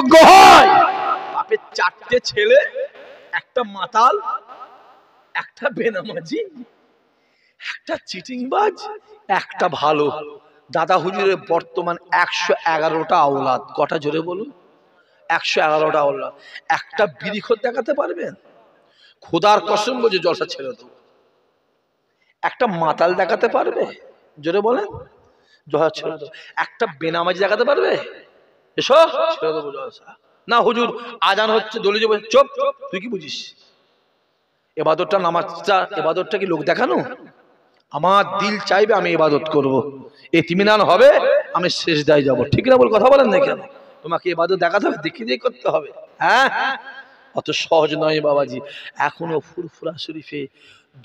যোগ্য হয়? বাপের 4টে ছেলে, একটা মাতাল, একটা বেনামাজি, একটা চিটিংবাজ, একটা ভালো। দাদা হুজুরের বর্তমান 111টা আওলাদ। কটা জোরে বলুন? 111টা আওলাদ। একটা বিড়িখোর দেখাতে পারবেন? খোদার কসম বলে জলসা ছেড়ে দেবো। একটা মাতাল দেখাতে পারবে? জোরে বলেন। জলসা ছেড়ে দেবো। একটা বেনামাজি দেখাতে পারবে? এসো, ছেড়ে দেবো জলসা। না হুজুর আজান হচ্ছে, দলে যাবে। চুপ, তুই কি বুঝিস? ইবাদতটা, নামাজটা, ইবাদতটা কি লোক দেখানো? আমার দিল চাইবে আমি ইবাদত করব, ইতমিনান হবে, আমি সিজদায় যাব। ঠিক না বল? কথা বলেন না কেন? তোমাকে ইবাদত দেখাতে হবে, দেখিয়ে দিয়ে করতে হবে। হ্যাঁ, অত সহজ নয় বাবাজি। এখনো ফুরফুরা শরীফে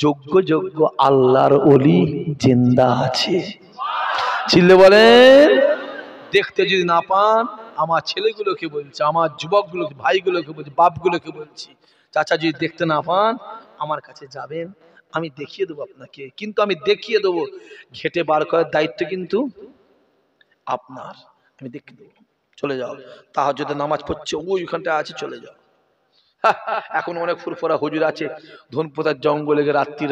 যোগ্য যোগ্য আল্লাহর ওলি জিন্দা আছে। চিল্লে বলেন। দেখতে যদি না পান, আমার ছেলেগুলোকে বলছি, আমার যুবকগুলোকে, ভাইগুলোকে বলছি, বাপগুলোকে বলছি, চাচা যদি দেখতে না পান আমার কাছে যাবেন, আমি দেখিয়ে দেবো আপনাকে। কিন্তু আমি দেখিয়ে দেবো, ঘেটে বার করার দায়িত্ব কিন্তু আপনার। আমি দেখিয়ে দেবো। চলে যাও। তাহাজ্জুদের নামাজ পড়ছে, ওইখানটা আছে, চলে যাও। এখন অনেক ফুরফুরা হুজুর আছে, ধনপোতার জঙ্গলে রাত্রি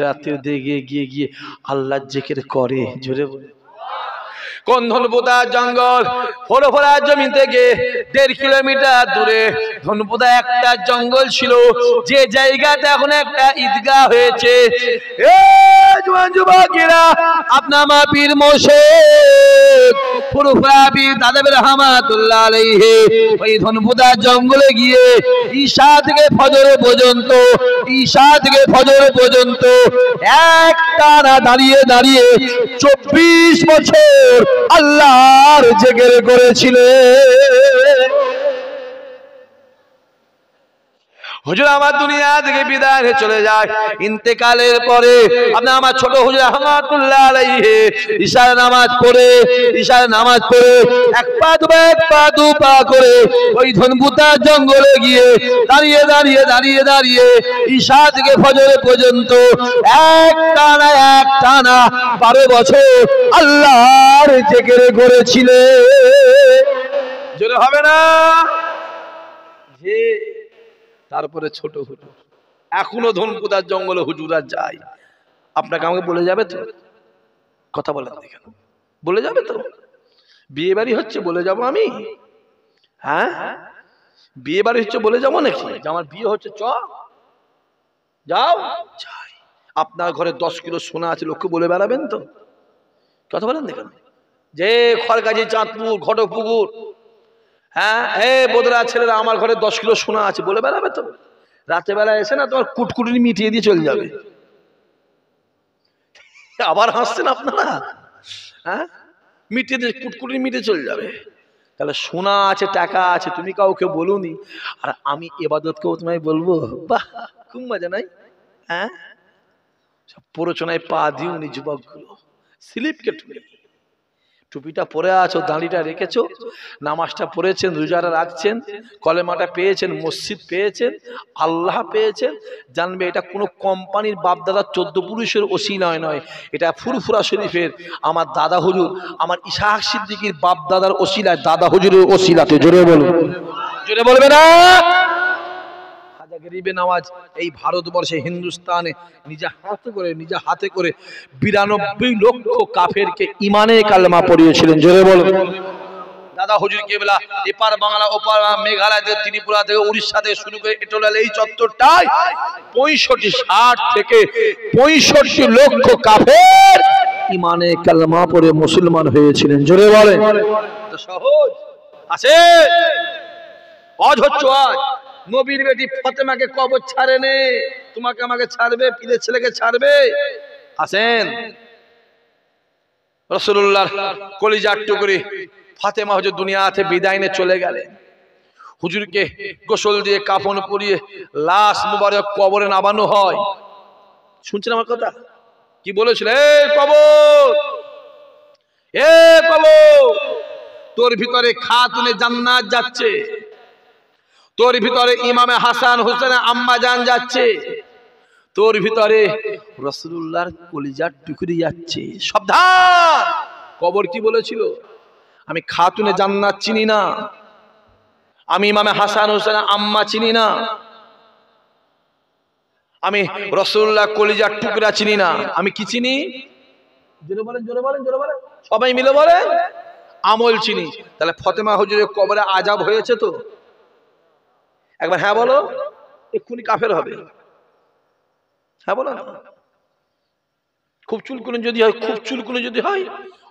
দিয়ে গিয়ে আল্লাহ জিকির করে। জোরে বলে। কোন ধনপোতা জঙ্গল? ফোরফোরা জমি থেকে 1.5 কিলোমিটার দূরে ধনপোতা একটা জঙ্গল ছিল, যে জায়গাতে এখন একটা ঈদগাহ হয়েছে। এ জওয়ান যুবকেরা, আপনার মা পীর মোর্শেদ ফুরফুরা পীর দাদা রহমাতুল্লাহ আলাইহি ওই ধনপোতা জঙ্গলে গিয়ে ঈশা থেকে ফজর পর্যন্ত একটানা দাঁড়িয়ে 24 বছর আল্লাহর জিকির করেছিলেন। হুজুর আমার দুনিয়া থেকে বিদায় হয়ে চলে যায়। ইন্তেকালের পরে আপনি আমার ছোট হুজুর রহমাতুল্লাহ আলাইহি ইশার নামাজ পড়ে এক পা দু পা করে ওই ধনপুতা জঙ্গলে গিয়ে দাঁড়িয়ে ঈশা থেকে ফজর পর্যন্ত এক টানা 12 বছর আল্লাহর জিকির করেছিলেন। জোরে হবে না? যে তারপরে ছোট হুজুর এখনো ধনপুতার জঙ্গলে হুজুরা যায়। আপনাকে আমাকে বলে যাবে তো? কথা বলেন দেখেন, বলে যাবে তো? বিয়ে বাড়ি হচ্ছে বলে যাব আমি? হ্যাঁ, বিয়ে বাড়ি হচ্ছে বলে যাবো নাকি? আমার বিয়ে হচ্ছে, চ যাও যাই। আপনার ঘরে 10 কিলো সোনা আছে, লোককে বলে বেড়াবেন তো? কথা বলেন দেখেন। যে খড়গাজি, চাঁদপুর, ঘটপুকুর, হ্যাঁ, বোধরা ছেলেরা আমার ঘরে 10 কিলো সোনা আছে বলে বেড়াবে তো? রাতে বেলা এসে না তোমার কুটকুটি মিটিয়ে দিয়ে চলে যাবে। আবার হাসছেন আপনারা? হ্যাঁ, মিটিয়ে দিয়ে কুটকুটি মিটিয়ে চলে যাবে। তাহলে সোনা আছে, টাকা আছে, তুমি কাউকে বলুনি, আর আমি ইবাদতকেও তোমায় বলবো? বাহ, খুব মজা নাই? হ্যাঁ, সব প্ররোচনায় পা দিওনি যুবকগুলো। স্লিপ কেটে টুপিটা পরে আছো, দাঁড়িটা রেখেছো, নামাজটা পড়েছেন, রোজাটা রাখছেন, কলেমাটা পেয়েছেন, মসজিদ পেয়েছেন, আল্লাহ পেয়েছেন, জানবে এটা কোনো কোম্পানির বাপদাদা 14 পুরুষের ওসিলায় নয়, এটা ফুরফুরা শরীফের আমার দাদা হুজুর, আমার ইসহাক সিদ্দিকীর বাপদাদার ওসিলায়, দাদা হুজুরের ওসিলাতে। জোরে বলুন, জোরে বলবে না? খাজা গরিবে নামাজ এই ভারতবর্ষে, হিন্দুস্তানে নিজে হাতে করে 92 লক্ষ কাফেরকে ইমানে কালেমা পড়িয়েছিলেন। জোরে বলুন। দাদা হুজুর কেবলা এপার বাংলা ওপার মেঘালয় থেকে, ত্রিপুরা থেকে, উড়িষ্যা থেকে শুরু করে এটোলাল এই চত্বরটায় 65 থেকে 65 লক্ষ কাফের ইমানে কালেমা পড়ে মুসলমান হয়েছিলেন। জোরে বলেন। সহজ আছে? আজ হচ্ছে আজ নবীর বেটি ফাতেমাকে কবর ছাড়ে নে, তোমাকে আমাকে ছাড়বে, পীরের ছেলেকে ছাড়বে? আসেন, রাসূলুল্লাহর কলিজার টুকরি ফাতেমা হুজুর দুনিয়াতে বিদায় নিয়ে চলে গেলেন। হুজুরকে গোসল দিয়ে কাফন পরিয়ে লাশ মুবারক কবরে নামানো হয়। শুনছেন আমার কথা? কি বলেছিল? কবর, তোর ভিতরে খাতুনে জান্নাত যাচ্ছে, তোর ভিতরে ইমামে হাসান হুসেন আম্মা জান যাচ্ছে, তোর ভিতরে রাসূলুল্লাহর কলিজার টুকরি যাচ্ছে। সাবধান! কবর কি বলেছিল? আমি খাতুনে জান্নাত চিনি না, আমি ইমামে হাসান হোসেন আম্মা চিনি না, আমি রাসূলুল্লাহ কলিজার টুকরা চিনি না, আমি কি চিনি? জোরে বলেন, জোরে বলেন, জোরে বলেন, সবাই মিলে বলেন, আমল চিনি। তাহলে ফাতেমা হুজুরের কবরে আযাব হয়েছে তো? একবার হ্যাঁ বলো, এক্ষুনি কাফের হবে। হ্যাঁ বলো না। খুব চুলকুনি যদি হয়, খুব চুলকুনি যদি হয়,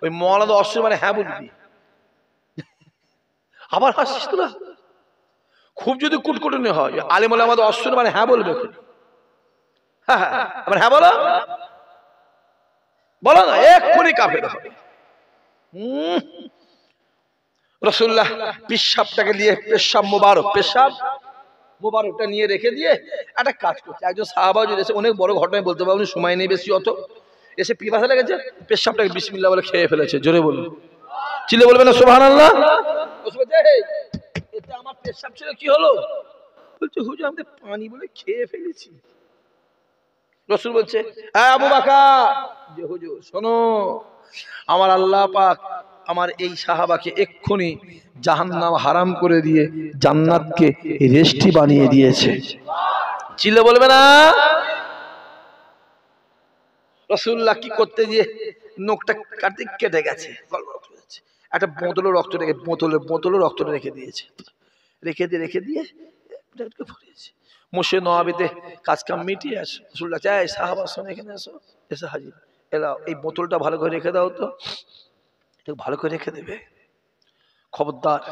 ওই মওলানা অস্ত্র মানে হ্যাঁ বলবি। আবার হাসিস তোরা। খুব যদি কুটকুটনি হয়, আলেম ওলামা অস্ত্র মানে হ্যাঁ বলবে। হ্যাঁ হ্যাঁ, আবার হ্যাঁ বলো, বলো না, এক্ষুনি কাফের হবে। রাসূলুল্লাহ পেশাবটাকে নিয়ে, পেশাব মোবারক, পেশাব মোবারকটা নিয়ে রেখে দিয়ে একটা কাজ করছে। একজন সাহাবা যদি এসে, অনেক বড় ঘটনায় বলতে পারবো, সময় নেই বেশি অত, এসে পিপাসা লেগেছে, পেশাবটাকে বিসমিল্লাহ বলে খেয়ে ফেলেছে। জোরে বলুন, চিল্লে বলবেন না সুবহানাল্লাহ? এটা আমার পেশাব ছিল, কি হলো? বলছে হুজুর আমি পানি বলে খেয়ে ফেলেছি। রাসূল বলছে হ্যাঁ আবু বকর, যে হুজুর শোনো, আমার আল্লাহ পাক আমার এই সাহাবাকে এক্ষুনি জাহান্নাম হারাম করে দিয়ে জান্নাতকে রেস্টি বানিয়ে দিয়েছে। চিল্লে বলবে না? রাসূলুল্লাহ কি করতে গিয়ে নখটা কাটতে কেটে গেছে, একটা বোতলে রক্ত রেখে, বোতলে রক্ত রেখে দিয়েছে, রেখে দিয়ে ফুরিয়েছে। মসজিদে নববীতে কাজ কাম মিটিয়ে আসে, রাসূলুল্লাহ চাই সাহাবা শোনো এখানে আসো, এসে হাজির, এলাও এই বোতলটা ভালো করে রেখে দাও তো, ভালো করে রেখে দেবে, খবরদার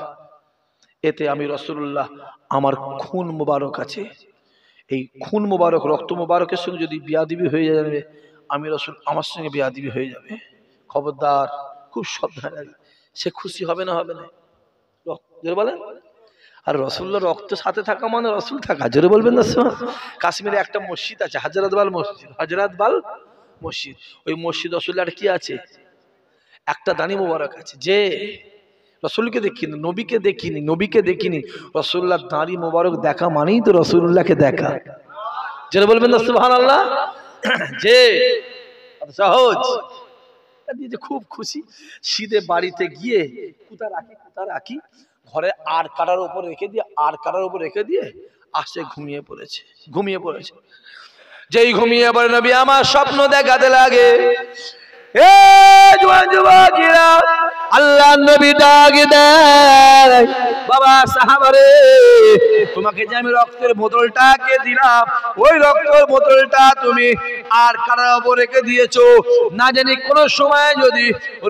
এতে আমি রাসূলুল্লাহ আমার খুন মোবারক আছে, এই খুন মোবারক, রক্ত মোবারকের সঙ্গে যদি বিয়াদবি হয়ে যাবে, আমি রাসূল আমার সঙ্গে বিয়াদবি হয়ে যাবে, খবরদার, খুব সাবধানে। সে খুশি হবে না? হবে না? জোরে বলেন। আর রাসূলুল্লাহ রক্ত সাথে থাকা মানে রাসূল থাকা। জোরে বলবেন না? কাশ্মীরে একটা মসজিদ আছে, হযরতবাল মসজিদ, হযরতবাল মসজিদ। ওই মসজিদ রাসূলুল্লাহর কি আছে? একটা দানি মোবারক আছে। যে রাসূলকে দেখিনি, নবীকে দেখিনি, রাসূলুল্লাহর দাড়ি মোবারক দেখা মানেই তো রাসূলুল্লাহকে দেখা। জোরে বলবেন না সুবহানাল্লাহ? যে সহজ, খুব খুশি, সিধে বাড়িতে গিয়ে কুতা রাখি ঘরে আর কাটার উপর রেখে দিয়ে আসে ঘুমিয়ে পড়েছে। যেই ঘুমিয়ে পড়ে নবী আমার স্বপ্ন দেখাতে লাগে, এ জওয়ান যুবকেরা, আল্লাহ নবী ডাক দেয়, বাবা সাহাবারে, তোমাকে যে আমি রক্তের বোতলটাকে দিলাম, ওই রক্তের বোতলটা তুমি আর কাটার উপর রেখে দিয়েছো, না জানি কোন সময় যদি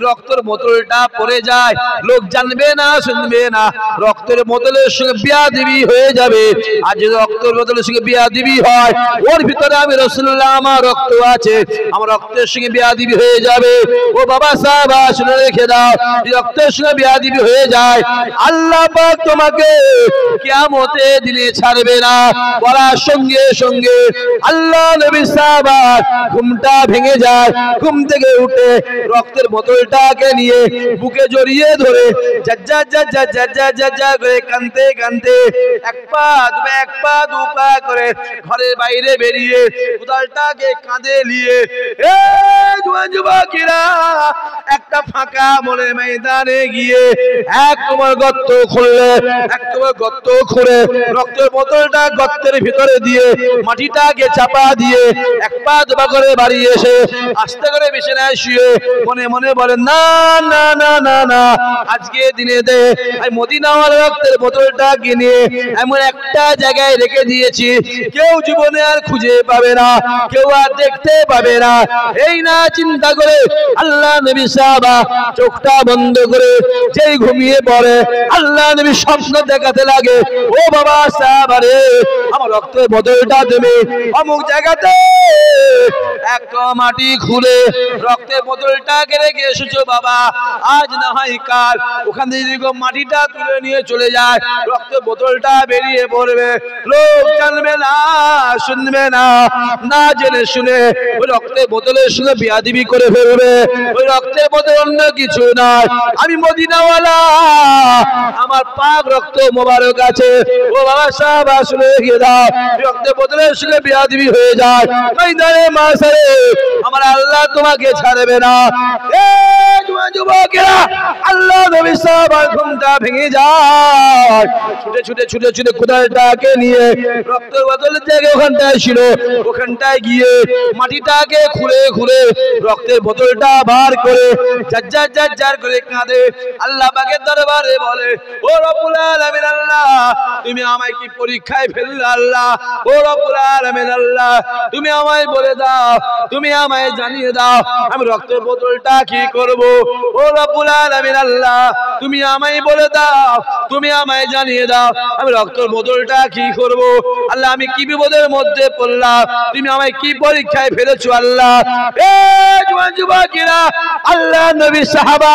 রক্তের বোতলটা পড়ে যায়, লোক জানবে না, শুনবে না, রক্তের বোতলের সঙ্গে বিয়াদবি হয়ে যাবে। আর যদি রক্তের বোতলের সঙ্গে বিয়াদবি হয়, ওর ভিতরে আমি রাসূলুল্লাহ আমার রক্ত আছে, আমার রক্তের সঙ্গে বিয়াদবি হয়ে যাবে। ও বাবা সাহাবা শুনে রেখে দাও, রক্তের সঙ্গে বিয়াদবি হয়ে যায়, আল্লাহ পাক তোমাকে কিয়ামতের দিনে ছাড়বে না। বলার সঙ্গে সঙ্গে আল্লাহ নবী সাহাবা ঘুমটা ভেঙে যায়, ঘুম থেকে উঠে রক্তের বোতলটাকে নিয়ে বুকে জড়িয়ে ধরে যা করে কাঁদতে এক পা দু পা করে ঘরের বাইরে বেরিয়ে বোতলটাকে কাঁধে নিয়ে, জওয়ান যুবকেরা, একটা ফাঁকা মনে ময়দানে গিয়ে এক তোমার গর্ত খুঁড়ে রক্তের বোতলটা গর্তের ভিতরে দিয়ে মাটিটাকে চাপা দিয়ে এক পা দুপা করে বাড়ি এসে আস্তে করে বিছানায় শুয়ে মনে মনে বলেন, না না না না না, আজকে দিনে দে আমি মদিনাওয়ার রক্তের বোতলটা কিনে এমন একটা জায়গায় রেখে দিয়েছি, কেউ জীবনে আর খুঁজে পাবে না, কেউ আর দেখতে পাবে না। এই না চিন্তা করে আল্লাহ নবী সাহাবা চোখটা বন্ধ করে যেই ঘুমিয়ে পড়ে, আল্লাহ নবী স্বপ্ন দেখাতে লাগে, ও বাবা সাহাবা রে, আমার রক্তের বোতলটা তুমি অমুক জায়গাতে একটা মাটি খুলে রক্তের বোতলটাকে রেখে এসেছো বাবা, আজ না হয় কাল ওখান থেকে যদি মাটিটা তুলে নিয়ে চলে যায়, রক্তের বোতলটা বেরিয়ে পড়বে, লোক জানবে না, শুনবে না, না জেনে শুনে ওই রক্তের বোতলের সঙ্গে বিয়াদবি করে ফেলবে। ওই রক্তের বোতল অন্য কিছু নয়, আমি মদিনাওয়ালা, আমার পাক রক্ত মোবারক আছে ও বাবা সাহেব আসলে গিয়ে দাও রক্তে বোতলের সঙ্গে বিয়াদবি হয়ে যায় ময়দানে মাসারে আমার আল্লাহ তোমাকে ছাড়বে না যুবকেরা আল্লাহ নবী সাহাবার ঘুমটা ভেঙে যায় ছুটে ছুটে ছুটে ছুটে কোদালটাকে নিয়ে রক্তের বোতল থেকে ওখানটায় ছিল ওখানটায় গিয়ে মাটিটাকে খুঁড়ে খুঁড়ে রক্তের বোতলটা বার করে যার করে কাঁদে আল্লাহ পাকের দরবারে বলে ও রব্বুল আলামিন আল্লাহ তুমি আমায় কি পরীক্ষায় ফেললে আল্লাহ ও রব্বুল আলামিন আল্লাহ তুমি আমায় বলে দাও তুমি আমায় জানিয়ে দাও আমি রক্তের বোতলটা কি করব ও রব্বুল আলামিন আল্লাহ তুমি আমায় বলে দাও তুমি আমায় জানিয়ে দাও আমি রক্তের বোতলটা কি করব আল্লাহ আমি কি বিপদের মধ্যে পড়লাম তুমি আমায় কি পরীক্ষায় ফেলেছো আল্লাহ এ জওয়ান যুবকেরা আল্লাহ নবী সাহাবা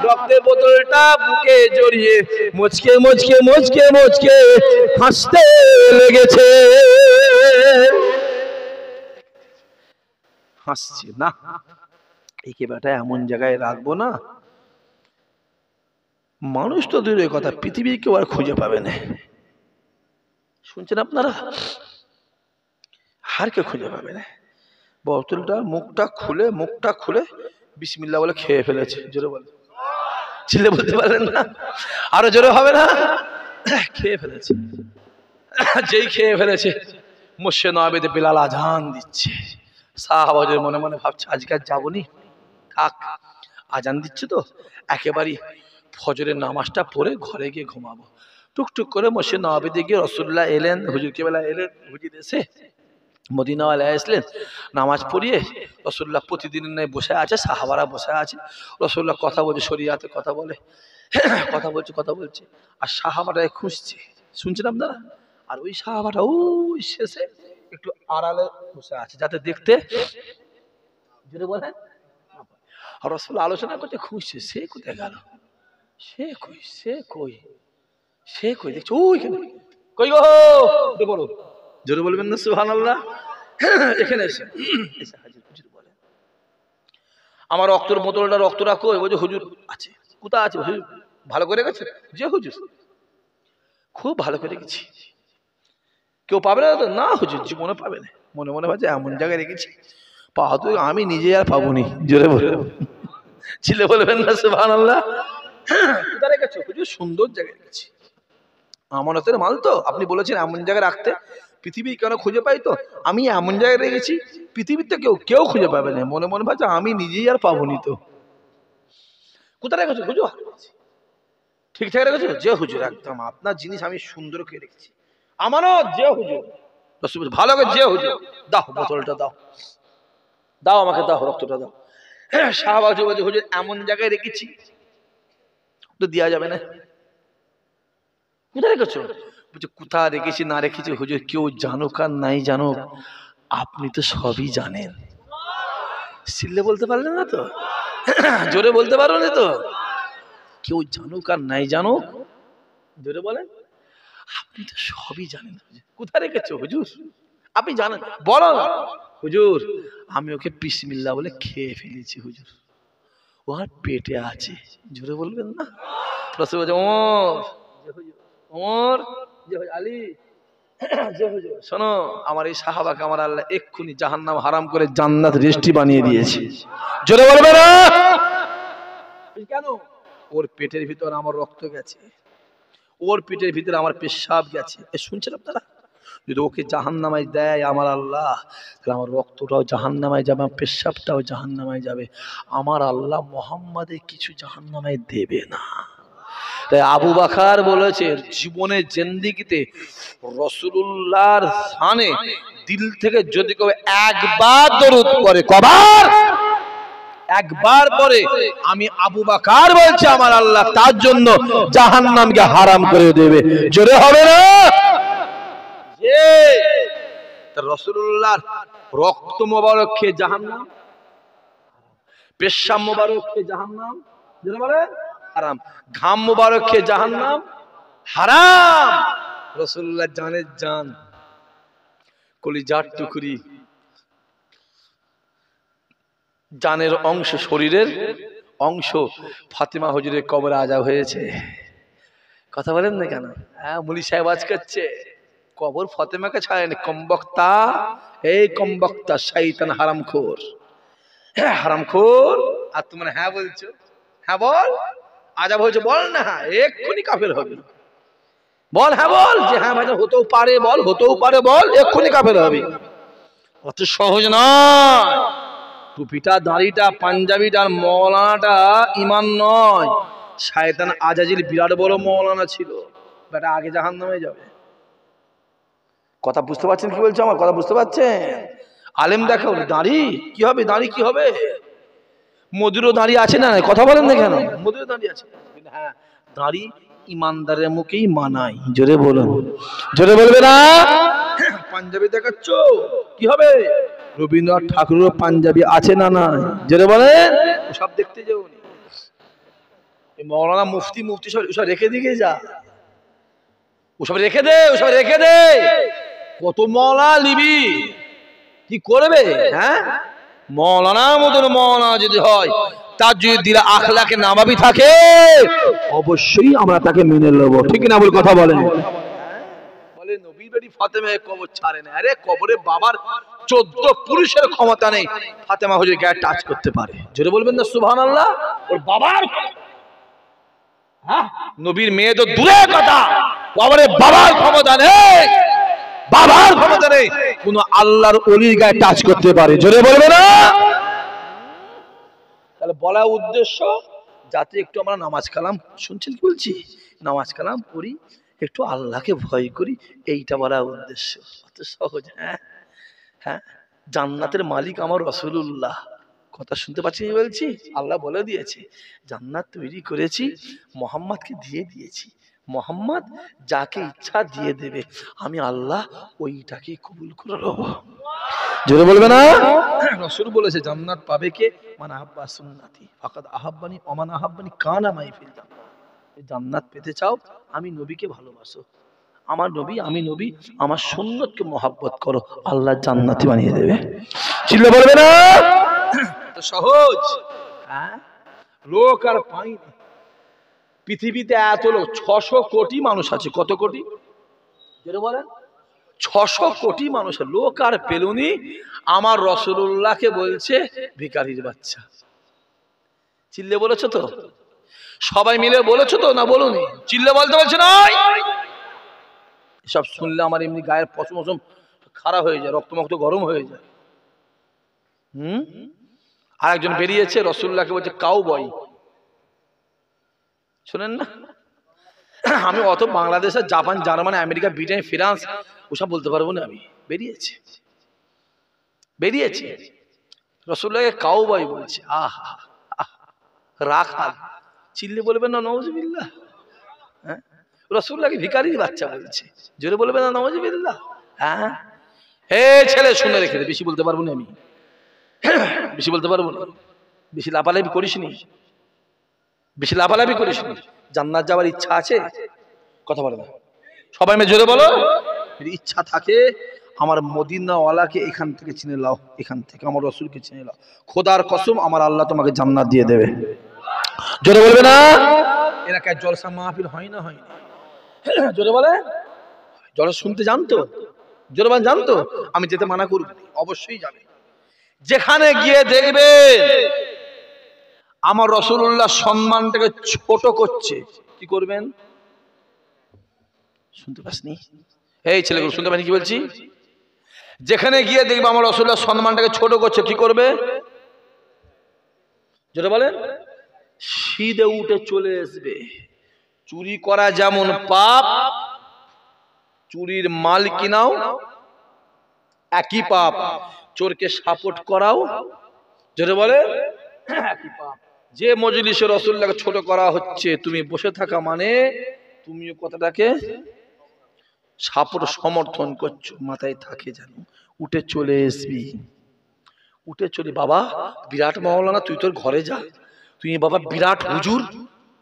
রক্তের বোতলটা বুকে জড়িয়ে মুচকে মুচকে মুচকে মুচকে হাসতে লেগেছে হাসছে না একে বেটা এমন জায়গায় রাখবো না মানুষ তো দূরের কথা পৃথিবীর কেউ আর খুঁজে পাবে না শুনছেন আপনারা আর কেউ খুঁজে পাবে না বোতলটা মুখটা খুলে বিসমিল্লাহ বলে খেয়ে ফেলেছে জোরে বলে ছিলে বলতে পারলেন না আরো জোরে হবে না খেয়ে ফেলেছে যেই খেয়ে ফেলেছে মসজিদে নববীতে বিলাল আজান দিচ্ছে সাহাবাদের মনে মনে ভাবছে আজকে আর যাবনি থাক আজান দিচ্ছে তো একেবারে ফজরের নামাজটা পড়ে ঘরে গিয়ে ঘুমাবো টুকটুক করে মসজিদে নববীতে গিয়ে রাসূলুল্লাহ এলেন হুজুর কেবলা এলেন হুজুর এসে মদিনাওয়ালা আসলেন নামাজ পড়িয়ে রাসূলুল্লাহ প্রতিদিনের ন্যায় বসে আছে সাহাবারা বসে আছে রাসূলুল্লাহ কথা বলছে শরিয়াতে কথা বলে কথা বলছে আর সাহাবাটা খুঁজছে শুনছেন আপনারা আর ওই সাহাবাটা ওই শেষে একটু আড়ালে বসে আছে যাতে দেখতে যদি বলেন আর রাসূলুল্লাহ আলোচনা করতে খুঁজছে সে কোথায় গেল সে কই দেখছো ওইখানে কই গো বলো জোরে বলবেন না সুবহানাল্লাহ এখানে এসে হাজির হুজুর বলেন আমার রক্তের বোতলটা রক্ত রাখো বলছে হুজুর আছে কোথায় আছে হুজুর ভালো করে গেছে যে হুজুর খুব ভালো করে গেছি কেউ পাবে না তো না হুজুর জীবনে পাবে না মনে মনে ভাবছে এমন জায়গায় রেখেছি পাওয়া তো আমি নিজে আর পাবনি জোরে বলে ছিলে বলবেন না সুবহানাল্লাহ কোথায় রেখেছো হুজুর সুন্দর জায়গায় রেখেছি আমানতের মাল তো আপনি বলেছেন এমন জায়গায় রাখতে পৃথিবী কেন খুঁজে পাই তো আমি এমন জায়গায় রেখেছি পৃথিবীতে কেউ খুঁজে পাবে না মনে মনে ভাবছে আমি নিজেই আর পাবনি তো কোথায় রেখেছো হুজুর ঠিকঠাক রেখেছো যে হুজুর একদম আপনার জিনিস আমি সুন্দর করে রেখেছি আমানত যে হুজুর ভালো করে যে হুজুর দাও বোতলটা দাও আমাকে দাও রক্তটা দাও সাহাবা হুজুর এমন জায়গায় রেখেছি তো দেওয়া যাবে না কোথায় রেখেছো বলছে কোথায় রেখেছি না রেখেছি হুজুর কেউ জানুক আর নাই জানুক আপনি তো সবই জানেন সিল্লে বলতে পারলেন না তো জোরে বলতে পারো না তো কেউ জানুক আর নাই জানুক জোরে বলেন আপনি তো সবই জানেন কোথায় রেখেছো হুজুর আপনি জানেন বলো না হুজুর আমি ওকে বিসমিল্লাহ বলে খেয়ে ফেলেছি হুজুর ও আর পেটে আছে জোরে বলবেন না রাসূল বলছে ওমর আলী শোনো আমার এই সাহাবাকে আমার আল্লাহ এক্ষুনি জাহান্নাম হারাম করে জান্নাত রেস্টি বানিয়ে দিয়েছে জোরে বলবে না কেন ওর পেটের ভিতর আমার রক্ত গেছে ওর পেটের ভিতরে আমার পেশাব গেছে শুনছেন আপনারা যদি ওকে জাহান্নামায় দেয় আমার আল্লাহ তাহলে আমার রক্তটাও জাহান্নামায় যাবে আমার পেশাবটাও জাহান্নামায় যাবে আমার আল্লাহ মুহাম্মাদের কিছু জাহান্নামায় দেবে না তাই আবু বকর বলেছে জীবনে জিন্দেগিতে রাসূলুল্লাহর শানে দিল থেকে যদি কেউ একবার দরুদ করে কবার একবার পরে আমি আবু বকর বলছি আমার আল্লাহ তার জন্য জাহান্নামকে হারাম করে দেবে জোরে হবে না যে রাসূলুল্লাহর রক্ত মোবারক খেয়ে জাহান্নাম পেশাব মোবারক খেয়ে জাহান্নাম জোরে বলেন হারাম ঘাম মোবারক খেয়ে জাহান্নাম হারাম রাসূলুল্লাহ জানের জান কলিজার টুকরি জানের অংশ শরীরের অংশ ফাতেমা হুজুরের কবরে আজা হয়েছে কথা বলেন না কেন? হ্যাঁ, মুলি সাহেব আজ করছে কবর ফতেমাকে ছাড়েনি। কমবক্তা, এই কমবক্তা শয়তান হারামখোর, হ্যাঁ হারামখোর। আর তুমি হ্যাঁ বলছো? হ্যাঁ বল, আজাব হয়েছে বল না, এক্ষুনি কাফের হবে। বল হ্যাঁ বল, যে হ্যাঁ ভাই হতেও পারে, বল হতেও পারে, বল এক্ষুনি কাফের হবে। অত সহজ নয়। টুপিটা, দাড়িটা, পাঞ্জাবিটা আর মৌলানাটা ইমান নয়। শয়তান আজাজিল বিরাট বড় মৌলানা ছিল, বেটা আগে জাহান্নামে যাবে। কথা বুঝতে পারছেন কি বলছো? আমার কথা বুঝতে পারছেন? আলেম দেখো, দাড়ি কি হবে? দাড়ি কি হবে? মধুরও দাঁড়িয়ে আছে না? কথা বলেন না কেন? মধুরও দাঁড়িয়ে আছে। হ্যাঁ, দাঁড়ি ইমানদারের মুখেই মানাই। জোরে বলুন, জোরে বলবে না? পাঞ্জাবি দেখাচ্ছ কি হবে? রবীন্দ্রনাথ ঠাকুরের পাঞ্জাবি আছে না নাই? জোরে বলেন। সব দেখতে যাও, মৌলানা মুফতি মুফতি সব ওসব রেখে দিয়ে যা, ওসব রেখে দে, ওসব রেখে দে। কত মৌলানা নিবি, কি করবে? হ্যাঁ, মৌলানার মতন মৌলানা যদি হয়, তার যদি দিলে আখলাকে নামাবি থাকে, অবশ্যই আমরা তাকে মেনে নেব। ঠিক না? বল কথা বলেন। বলে নবীর বাড়ি ফাতেমা কবর ছাড়ে না। আরে কবরে বাবার 14 পুরুষের ক্ষমতা নেই ফাতেমা হুজুর গায়ে টাচ করতে পারে। জোরে বলবেন না সুবহানাল্লাহ? ওর বাবার, হ্যাঁ, নবীর মেয়ে তো দূরের কথা, কবরে বাবার ক্ষমতা নেই, বাবার ক্ষমতা নেই কোন আল্লাহর ওলির গায়ে টাচ করতে পারে। জোরে বলবে না? তাহলে বলা উদ্দেশ্য যাতে একটু আমরা নামাজ কালাম, শুনছেন কি বলছি, নামাজ কালাম পড়ি, একটু আল্লাহকে ভয় করি, এইটা বলা উদ্দেশ্য। অত সহজ? হ্যাঁ হ্যাঁ, জান্নাতের মালিক আমার রাসূলুল্লাহ। কথা শুনতে পাচ্ছি বলছি? আল্লাহ বলে দিয়েছে জান্নাত তৈরি করেছি, মুহাম্মদকে দিয়ে দিয়েছি, মুহাম্মদ যাকে ইচ্ছা দিয়ে দেবে, আমি আল্লাহ ওইটাকে কবুল করে নেব। জোরে বলবে না? রাসূল বলেছে জান্নাত পাবে কে? মান আহাব্বা সুন্নতি ফাকাদ আহাব্বানি ওয়া মান আহাব্বানি কানা মাই ফিল জান্নাত। জান্নাত পেতে চাও, আমি নবীকে ভালোবাসো, আমার নবী, আমি নবী, আমার সুন্নতকে মহব্বত করো, আল্লাহ জান্নাতি বানিয়ে দেবে। চিল্লা বলবে না? তো সহজ। হ্যাঁ, লোক আর পাইনি। পৃথিবীতে এত লোক, 600 কোটি মানুষ আছে। কত কোটি? যেটা বলেন 600 কোটি মানুষ, লোক আর পেলুনি। আমার রাসূলুল্লাহকে বলছে ভিখারির বাচ্চা। চিল্লে বলেছো তো? সবাই মিলে বলেছো তো না বলুনি? চিল্লে বলতে বলছে না? সব শুনলে আমার এমনি গায়ের পশম পশম খারাপ হয়ে যায়, রক্তমক্ত গরম হয়ে যায়। আর একজন বেরিয়েছে রাসূলুল্লাহকে বলছে কাউবয়। শুনেন না? আমি অত Bangladesh, Japan, Germany, America, Britain, France ওসব বলতে পারবো না। আমি বেরিয়েছে রাসূলুল্লাহকে কাউবয় বলছে। আহা, রাখাল। চিল্লে বলবেন না নাউজুবিল্লাহ? হ্যাঁ, রাসূলুল্লাহকে ভিখারির বাচ্চা বলছে। জোরে বলবেন না নাউজুবিল্লাহ? হ্যাঁ, হে ছেলে শুনে রেখে দে, বেশি বলতে পারবো না আমি, বেশি বলতে পারবো না। বেশি লাফালাফি করিসনি, বেশি লাফালাফি করিসনি। জান্নাত যাওয়ার ইচ্ছা আছে? কথা বলে না সবাই মিলে জোরে বলো। যদি ইচ্ছা থাকে আমার মদিনাওয়ালাকে এখান থেকে চিনে লাও, এখান থেকে আমার রাসূলকে চিনে লাও, খোদার কসম আমার আল্লাহ তোমাকে জান্নাত দিয়ে দেবে। জোরে বলবে না? এরা কে জলসা মাহফিল হয় না? হয় না? জোরে বলে। জলসা শুনতে জানতো? জোরে বলেন জানতো? আমি যেতে মানা করব, অবশ্যই যাবে। যেখানে গিয়ে দেখবে আমার রাসূলুল্লাহ সম্মানটাকে ছোট করছে, কি করবেন? শুনতে পাসনি? এই ছেলেগুলো শুনতে পাসনি কি বলছি? যেখানে গিয়ে দেখবে আমার রাসূলুল্লাহ সম্মানটাকে ছোট করছে, কি করবে? যেটা বলেন সিধে উঠে চলে আসবে। চুরি করা যেমন পাপ, চুরির মাল কিনাও একই পাপ, চোরকে সাপোর্ট করাও যেটা বলে একই পাপ। যে মজলিসে রাসূলুল্লাহকে ছোট করা হচ্ছে, তুমি বসে থাকা মানে তুমিও কথাটাকে সাপোর্ট সমর্থন করছো। মাথায় থাকে যেন, উঠে চলে আসবি, উঠে চলি। বাবা বিরাট মাওলানা, তুই তোর ঘরে যা, তুই বাবা বিরাট হুজুর,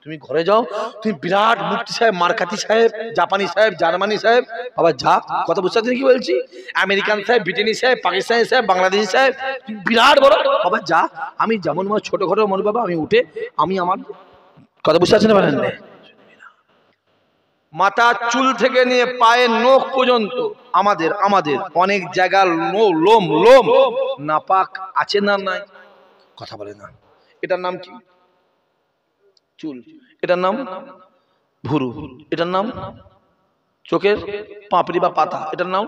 তুমি ঘরে যাও, তুমি বিরাট মুফতি সাহেব, মারকাতি সাহেব, জাপানি সাহেব, জার্মানি সাহেব, বাবা যা। কথা বুঝতে পারছেন কি বলছি? আমেরিকান সাহেব, ব্রিটেনি সাহেব, পাকিস্তানি সাহেব, বাংলাদেশি সাহেব, বিরাট বড়, বাবা যা। আমি যেমন ছোটখাটো মনে বাবা, আমি উঠে আমি আমার কথা বুঝতে পারছেন না? মাথার চুল থেকে নিয়ে পায়ের নখ পর্যন্ত আমাদের অনেক জায়গার লোম নাপাক আছে না নাই? কথা বলে না। এটার নাম কি? চুল। এটার নাম ভুরু। এটার নাম চোখের পাপড়ি বা পাতা। এটার নাম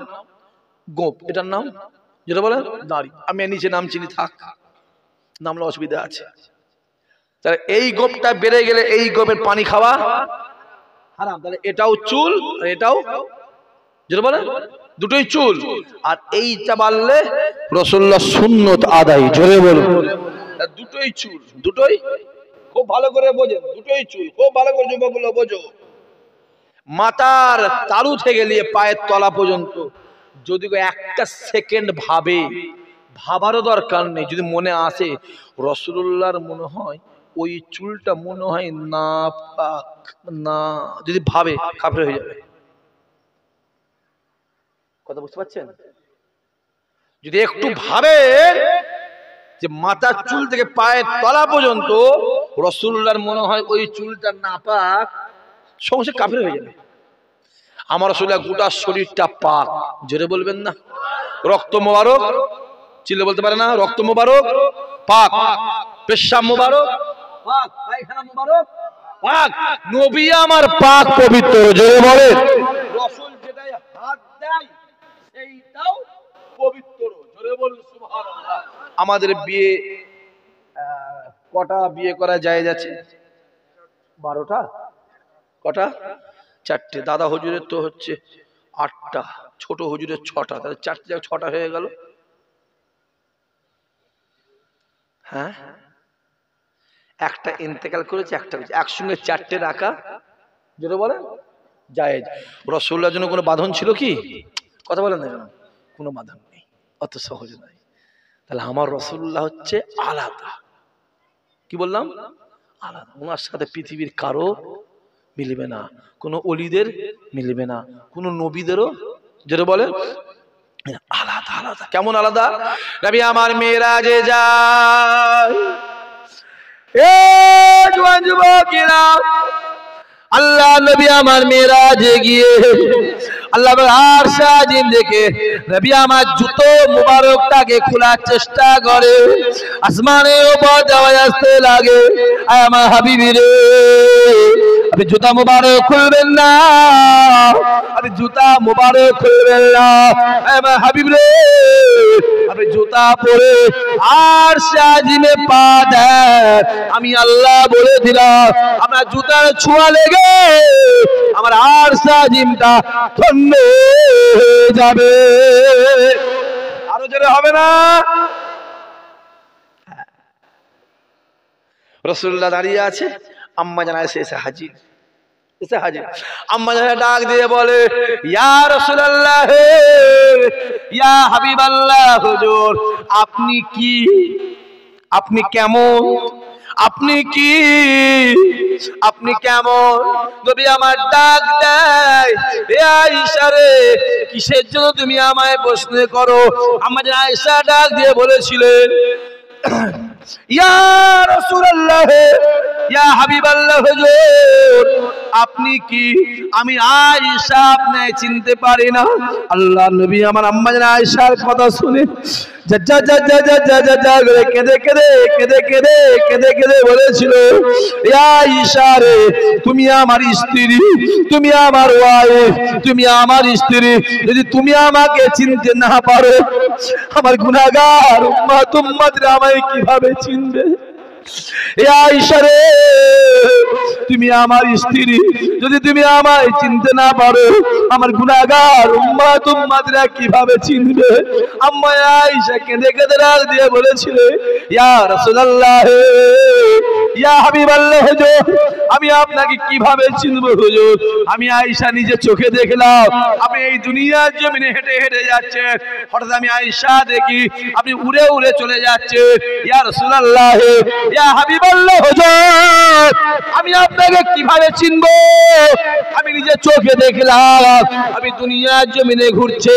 গোপ। এটার নাম যেটা বলে দাড়ি। আমি নিচে নাম চিনি, থাক, নামলে অসুবিধা আছে। তাহলে এই গোপটা বেড়ে গেলে এই গোপের পানি খাওয়া হারাম। তাহলে এটাও চুল আর এটাও যেটা বলে দুটোই চুল। আর এইটা বাড়লে রাসূলুল্লাহ সুন্নত আদায়। জোরে বলুন, দুটোই চুল, দুটোই খুব ভালো করে বোঝেন, দুটোই চুল খুব ভালো করে যুবকগুলো বোঝো। মাথার তালু থেকে নিয়ে পায়ের তলা পর্যন্ত যদি একটা সেকেন্ড ভাবারও দরকার নেই, যদি মনে আসে রাসূলুল্লাহর মনে হয় ওই চুলটা মনে হয় না পাক, না, যদি ভাবে কাফের হয়ে যাবে। কথা বুঝতে পারছেন? যদি একটু ভাবে যে মাথার চুল থেকে পায়ের তলা পর্যন্ত রাসূলুল্লাহর মনে হয় ওই চুলটা না পাক, সঙ্গে কাফের হয়ে যাবে। আমার রাসূলের গোটা শরীরটা পাক। জোরে বলবেন না? রক্ত মোবারক চিল্লে বলতে পারে না? রক্ত মোবারক পাক, পেশাব মোবারক পাক, পায়খানা মোবারক পাক। নবী আমার পাক পবিত্র। জোরে বলে, রাসূল যেটাই হাত দেয় সেইটাও পবিত্র। জোরে বলুন সুবহানাল্লাহ। আমাদের বিয়ে কটা বিয়ে করা যায় যাচ্ছে? 12টা। কটা? 4টে। দাদা হুজুরের তো হচ্ছে 8টা, ছোট হুজুরের 6টা। তাহলে 4টে জায়গায় 6টা হয়ে গেল। হ্যাঁ, একটা ইন্তেকাল করেছে, একটা হয়েছে, একসঙ্গে 4টে রাখা যেটা বলে জায়েজ। রাসূলুল্লাহর জন্য কোনো বাঁধন ছিল কি? কথা বলেন না, কোনো বাঁধন নেই, অত সহজ নয়। তাহলে আমার রাসূলুল্লাহ হচ্ছে আলাদা। কি বললাম? আলাদা। ওনার সাথে পৃথিবীর কারো মিলবে না, কোনো ওলিদের মিলবে না, কোনো নবীদেরও যেটা বলে আলাদা আলাদা। কেমন আলাদা? নবী আমার মেরাজে যায়, এ জওয়ান যুবকেরা, আল্লাহ নবী আমার মেরাজে গিয়ে আল্লাহ আরশ আজিম দেখে নবী আমার জুতো মুবারকটাকে খোলার চেষ্টা করে। আসমানের উপর আওয়াজ আসতে লাগে, আয় আমার হাবিবি রে, আপনি জুতা মুবারক খুলবেন না, আপনি জুতা মুবারক খুলবেন না, আয় আমার হাবিব রে, আপনি জুতা পরে আরশ আজিমে পা দেন, আমি আল্লাহ বলে দিলাম আপনার জুতার ছোঁয়া লেগে আমার আরশ আজিমটা ধন্য হয়ে যাবে। আরো জোরে হবে না? রাসূলুল্লাহ দাঁড়িয়ে আছে, আম্মা জান এসে হাজির, আম্মা জান ডাক দিয়ে বলে, ইয়া রাসূলুল্লাহ, ইয়া হাবিবাল্লাহ, হুজুর আপনি কি, আপনি কেমন, আপনি কি, আপনি কেমন? নবী আমার ডাক দেয়, এ আয়েশা রে, কিসের জন্য তুমি আমায় প্রশ্ন করো? আম্মা জান আয়েশা ডাক দিয়ে বলেছিলেন, ইয়া রাসূলুল্লাহ, ইয়া হাবিবাল্লাহ, হুজুর আপনি কি, আমি আয়েশা আপনাকে চিনতে পারি না। আল্লাহ নবী আমার আম্মা জান আয়েশার কথা শুনে কেঁদে বলেছিল, ইয়া আয়েশা রে, তুমি আমার স্ত্রী, তুমি আমার ওয়াইফ, তুমি আমার স্ত্রী, যদি তুমি আমাকে চিনতে না পারো, আমার গুনাহগার উম্মতরা আমায় কিভাবে চিনবে? আয়েশা রে, তুমি আমার স্ত্রী, যদি তুমি আমায় চিনতে না পারো, আমার গুনাহগার উম্মতরা কিভাবে চিনবে? আম্মা আয়েশা কেঁদে কেঁদে ডাক দিয়ে বলেছিল, ইয়া রাসূলুল্লাহ, ইয়া হাবিবাল্লাহ, হুজুর আমি আপনাকে কিভাবে চিনব হুজুর? আমি আয়েশা নিজে চোখে দেখলাম আপনি এই দুনিয়ার জমিনে হেঁটে হেঁটে যাচ্ছেন, হঠাৎ আমি আয়েশা দেখি আপনি উড়ে উড়ে চলে যাচ্ছেন। ইয়া রাসূলুল্লাহ, ইয়া হাবিবাল্লাহ, হুজুর আমি আপনাকে কিভাবে চিনব? আমি নিজের চোখে দেখলাম আমি দুনিয়ার জমিনে ঘুরছে,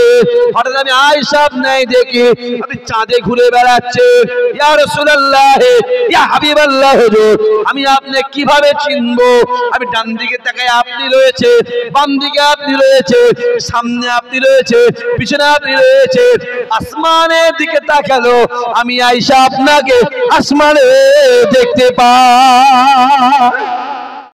হঠাৎ আমি আয়েশা নাই দেখি আমি চাঁদে ঘুরে বেড়াচ্ছে। ইয়া রাসূলুল্লাহ, ইয়া হাবিবাল্লাহ হুজুর, আমি আপনি কিভাবে চিনবো? আমি ডান দিকে তাকাই আপনি রয়েছে, বাম দিকে আপনি রয়েছে, সামনে আপনি রয়েছে, পিছনে আপনি রয়েছে। আসমানের দিকে তাকালো, আমি আয়েশা আপনাকে আসমানে দেখতে পাই।